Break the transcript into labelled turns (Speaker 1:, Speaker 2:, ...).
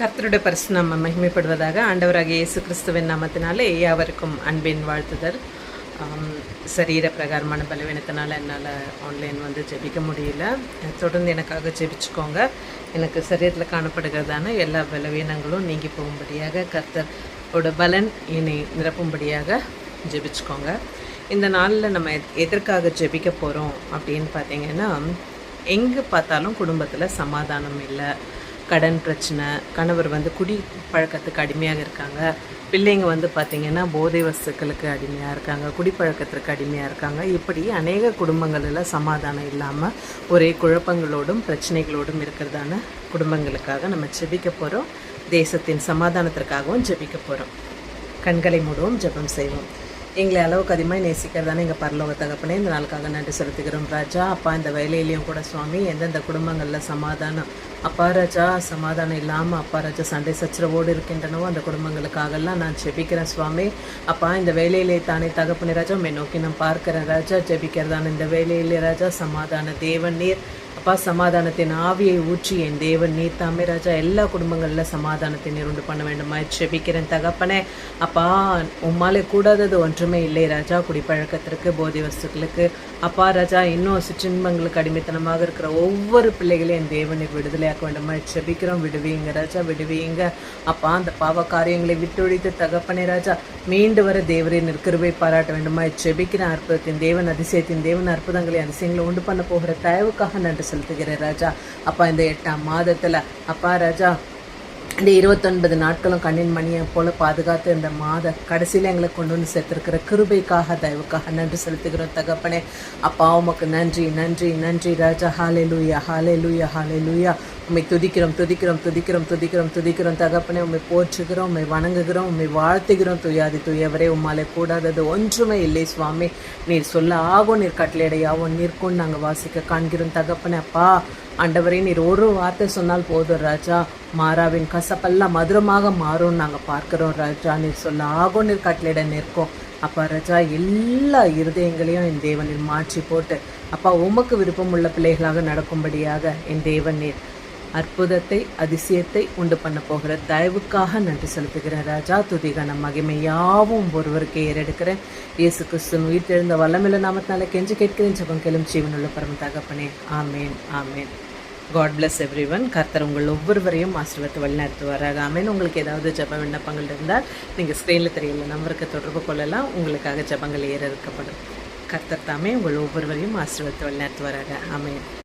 Speaker 1: கர்த்தருடைய பரிசு நம்ம மகிமைப்படுவதாக. ஆண்டவராகிய இயேசு கிறிஸ்துவின் நாமத்தினாலே யாவருக்கும் அன்பின் வாழ்த்துதல். சரீர பிரகாரமான பலவீனத்தினால என்னால் ஆன்லைன் ஜெபிக்க முடியல. தொடர்ந்து எனக்காக ஜெபிச்சுக்கோங்க. எனக்கு சரீரத்தில் காணப்படுகிறதான எல்லா பலவீனங்களும் நீங்கி போகும்படியாக, கர்த்தரோட பலன் என்னை நிரப்பும்படியாக ஜெபிச்சுக்கோங்க. இந்த நாளில் நம்ம எதற்காக ஜெபிக்க போகிறோம் அப்படின்னு பார்த்தீங்கன்னா, எங்கே பார்த்தாலும் குடும்பத்தில் சமாதானம் இல்லை, கடன் பிரச்சனை, கணவர் குடி பழக்கத்துக்கு அடிமையாக இருக்காங்க, பிள்ளைங்க பார்த்திங்கன்னா போதை வஸ்துக்களுக்கு அடிமையாக இருக்காங்க, குடிப்பழக்கத்திற்கு அடிமையாக இருக்காங்க. இப்படி அநேக குடும்பங்களில் சமாதானம் இல்லாமல் ஒரே குழப்பங்களோடும் பிரச்சனைகளோடும் இருக்கிறதான குடும்பங்களுக்காக நம்ம ஜெபிக்க போகிறோம். தேசத்தின் சமாதானத்திற்காகவும் ஜெபிக்க போகிறோம். கண்களை மூடுவோம், ஜெபம் செய்வோம். எங்களை அளவுக்கு அதிகமாக நேசிக்கிறதானே எங்கள் பரலோக தகப்பனே, இந்த நாளுக்காக நன்றி செலுத்துகிறோம் ராஜா. அப்பா, இந்த வேலையிலையும் கூட சுவாமி எந்தெந்த குடும்பங்களில் சமாதானம் அப்பா ராஜா சமாதானம் இல்லாமல் அப்பா ராஜா சண்டை சச்சரவோடு இருக்கின்றனவோ அந்த குடும்பங்களுக்காகலாம் நான் ஜெபிக்கிறேன் சுவாமி. அப்பா, இந்த வேலையிலே தானே தகப்பனே ராஜா உம்மை நோக்கி நான் பார்க்கிறேன் ராஜா. ஜெபிக்கிறதான இந்த வேலையிலே ராஜா சமாதான தேவன் நீர். அப்பா, சமாதானத்தின் ஆவியை ஊற்றி என் தேவன் நீர் தாமே ராஜா எல்லா குடும்பங்களில் சமாதானத்தை நீர் உண்டு பண்ண வேண்டுமா ஜெபிக்கிறேன் தகப்பனே. அப்பா, உம்மாலே கூடாதது ஒன்றுமே இல்லை ராஜா. குடிப்பழக்கத்திற்கு, போதை வஸ்துக்களுக்கு அப்பா ராஜா, இன்னும் சிற்றின்பங்களுக்கு அடிமைத்தனமாக இருக்கிற ஒவ்வொரு பிள்ளைகளையும் என் தேவன் நீர் விடுதலையாக்க வேண்டுமா ஜெபிக்கிறோம். விடுவீங்க ராஜா, விடுவீங்க அப்பா. அந்த பாவ காரியங்களை விட்டொழித்து தகப்பனே ராஜா மீண்டு வர தேவரை நிற்கிருவை பாராட்ட வேண்டுமா ஜெபிக்கிறேன். அற்புதத்தின் தேவன், அதிசயத்தின் தேவன், அற்புதங்களை அதிசயங்களை உண்டு பண்ண போகிற தயவுக்காக நன்றி செலுத்துகிறேன் ராஜா. அப்பா, இந்த 8ஆம் மாதத்தில் அப்பா ராஜா இந்த 29 நாட்களும் கண்ணின் மணியை போல பாதுகாத்து இந்த மாத கடைசியில் எங்களை கொண்டு வந்து சேர்த்துருக்கிற கிருபைக்காக தயவுக்காக நன்றி செலுத்துகிறோம் தகப்பனே. அப்பா, உமக்கு நன்றி நன்றி நன்றி ராஜா. ஹalleluya ஹalleluya ஹalleluya. உம்மை துதிக்கிறோம் துதிக்கிறோம் துதிக்கிறோம் துதிக்கிறோம் துதிக்கிறோம் தகப்பனே. உம்மை போற்றுகிறோம், உம்மை வணங்குகிறோம், உம்மை வாழ்த்துகிறோம். துயாதி துயவரே, உம்மாலே கூடாதது ஒன்றுமே இல்லை சுவாமி. நீர் சொல்ல ஆகும், நீர் கட்டளையிடையாவும் நீர்கொண்டு நாங்கள் வாசிக்க காண்கிறோம் தகப்பனே. அப்பா ஆண்டவரே, நீர் ஒரு வார்த்தை சொன்னால் போதும் ராஜா, மாறாவின் கசப்பெல்லாம் மதுரமாக மாறும் நாங்கள் பார்க்குறோம் ராஜா. நீர் சொல்ல ஆகும், நீர் கட்டளையிட நிற்கும் அப்பா ராஜா. எல்லா இருதயங்களையும் என் தேவனில் மாற்றி போட்டு அப்பா உமக்கு விருப்பம் உள்ள பிள்ளைகளாக நடக்கும்படியாக என் தேவன் நீர் அற்புதத்தை அதிசயத்தை உண்டு பண்ண போகிற தயவுக்காக நன்றி செலுத்துகிறேன் ராஜா. துதிகான மகிமையாவும் ஒருவருக்கு ஏறெடுக்கிறேன். இயேசு கிறிஸ்துவின் உயிர் தெழுந்த வல்லமில்ல நாமத்தினால கெஞ்சி கேட்கிறேன் ஜெபம் கேளும் ஜீவனுள்ள பரம தகப்பனே. ஆமேன் ஆமேன். God bless everyone. கர்த்தர் உங்கள் ஒவ்வொருவரையும் ஆசீர்வாதத்தை வழிநடத்துவாராக. ஆமேன். உங்களுக்கு ஏதாவது ஜெப விண்ணப்பங்கள் இருந்தால் நீங்கள் ஸ்க்ரீனில் தெரியல நம்பருக்கு தொடர்பு கொள்ளலாம். உங்களுக்காக ஜெபங்கள் ஏற இருக்கப்படும். கர்த்தர் தாமே உங்கள் ஒவ்வொருவரையும் ஆசீர்வாதத்தை வழிநடத்துவாராக. ஆமேன்.